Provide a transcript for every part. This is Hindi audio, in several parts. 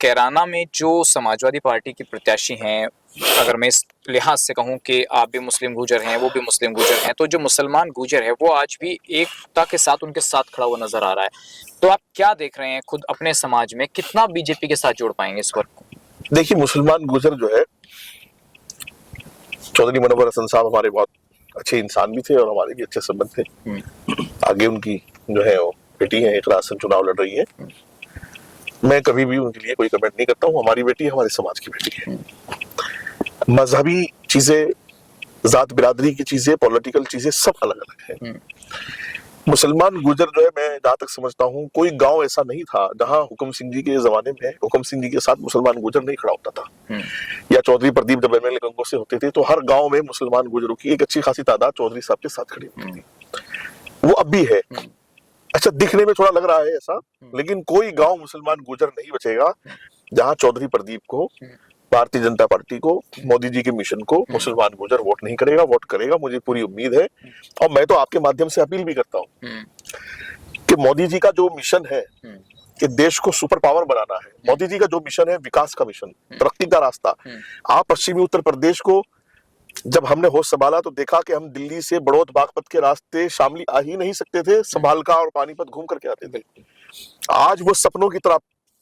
कैराना में जो समाजवादी पार्टी की प्रत्याशी हैं, अगर मैं इस लिहाज से कहूं कि आप भी मुस्लिम गुर्जर हैं, वो भी मुस्लिम गुर्जर हैं, तो जो मुसलमान गुर्जर है वो आज भी एकता के साथ उनके साथ खड़ा हुआ नजर आ रहा है। तो आप क्या देख रहे हैं खुद अपने समाज में, कितना बीजेपी के साथ जोड़ पाएंगे इस वर्ग को? देखिए, मुसलमान गुर्जर जो है, चौधरी मुनव्वर हसन साहब हमारे बहुत अच्छे इंसान भी थे और हमारे भी अच्छे संबंध थे। आगे उनकी जो है वो बेटी है, एक रासन चुनाव लड़ रही है। मैं कभी भी उनके लिए कोई कमेंट नहीं करता हूँ। हमारी बेटी हमारे समाज की बेटी है। मजहबी चीजें, जात बिरादरी की चीजें, पॉलिटिकल चीजें सब अलग अलग है। मुसलमान गुर्जर जो है, मैं जहां तक समझता हूँ, कोई गांव ऐसा नहीं था जहां हुकम सिंह जी के जमाने में हुकम सिंह जी के साथ मुसलमान गुर्जर नहीं खड़ा होता था। या चौधरी प्रदीप जब एमएलए गंगो से होते थे तो हर गांव में मुसलमान गुर्जरों की एक अच्छी खासी तादाद चौधरी साहब के साथ खड़ी होती थी। वो अब भी है। अच्छा, दिखने में थोड़ा लग रहा है ऐसा, लेकिन कोई गांव मुसलमान गुर्जर नहीं बचेगा जहां चौधरी प्रदीप को, भारतीय जनता पार्टी को, मोदी जी के मिशन को मुसलमान गुर्जर वोट नहीं करेगा। वोट करेगा, मुझे पूरी उम्मीद है। और मैं तो आपके माध्यम से अपील भी करता हूं कि मोदी जी का जो मिशन है कि देश को सुपर पावर बनाना है, मोदी जी का जो मिशन है विकास का मिशन, तरक्की का रास्ता। आप पश्चिमी उत्तर प्रदेश को, जब हमने होश संभाला तो देखा कि हम दिल्ली से बड़ौद बागपत के रास्ते शामली आ ही नहीं सकते थे, संभालका और पानीपत घूम करके आते थे। आज वो सपनों की तरह,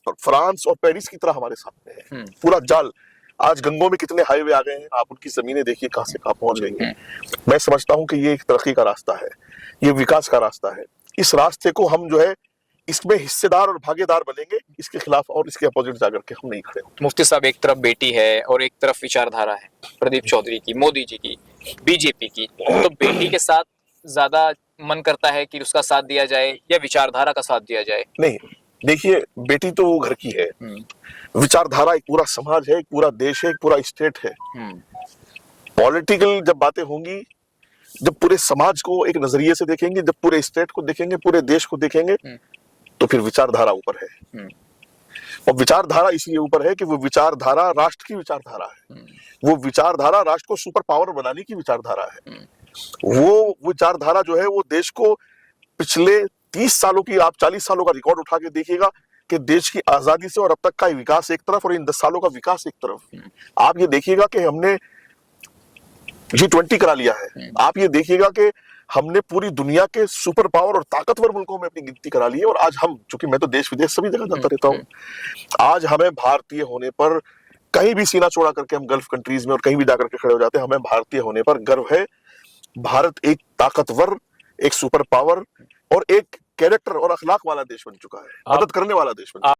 फ्रांस और पेरिस की तरह हमारे सामने है पूरा जाल। आज गंगों में कितने हाईवे आ गए हैं, आप उनकी जमीनें देखिए कहां से कहां पहुंच गई हैं। मैं समझता हूं कि ये एक तरक्की का रास्ता है, ये विकास का रास्ता है। इस रास्ते को हम जो है इसमें हिस्सेदार और भागीदार बनेंगे। इसके खिलाफ और इसके अपोजिट जाकर के हम नहीं खड़े होंगे। मुफ्ती साहब, एक तरफ बेटी है और एक तरफ विचारधारा है प्रदीप चौधरी की, मोदी जी की, बीजेपी की, तो बेटी के साथ ज्यादा मन करता है कि उसका साथ दिया जाए या विचारधारा का साथ दिया जाए? नहीं, देखिए, बेटी तो घर की है, विचारधारा एक पूरा समाज है, एक पूरा देश है, एक पूरा स्टेट है। पॉलिटिकल जब बातें होंगी, जब पूरे समाज को एक नजरिए से देखेंगे, जब पूरे स्टेट को देखेंगे, पूरे देश को देखेंगे, तो फिर विचारधारा ऊपर है। और विचारधारा इसलिए ऊपर है कि वो विचारधारा राष्ट्र की विचारधारा है। वो विचारधारा राष्ट्र को सुपर पावर बनाने की विचारधारा है। वो विचारधारा जो है वो देश को पिछले 30 सालों की, आप 40 सालों का रिकॉर्ड उठा के देखिएगा कि देश की आजादी से और अब तक का विकास एक तरफ और इन 10 सालों का विकास एक तरफ। आप ये देखिएगा कि हमने G20 करा लिया है। आप ये देखिएगा कि हमने पूरी दुनिया के सुपर पावर और ताकतवर मुल्कों में अपनी गिनती करा ली है। और आज हम, चूंकि मैं तो देश विदेश सभी जगह जाता रहता हूँ, आज हमें भारतीय होने पर कहीं भी सीना चौड़ा करके हम गल्फ कंट्रीज में और कहीं भी जाकर के खड़े हो जाते हैं, हमें भारतीय होने पर गर्व है। भारत एक ताकतवर, एक सुपर पावर और एक कैरेक्टर और अखलाक वाला देश बन चुका है, मदद करने वाला देश बन चुका है।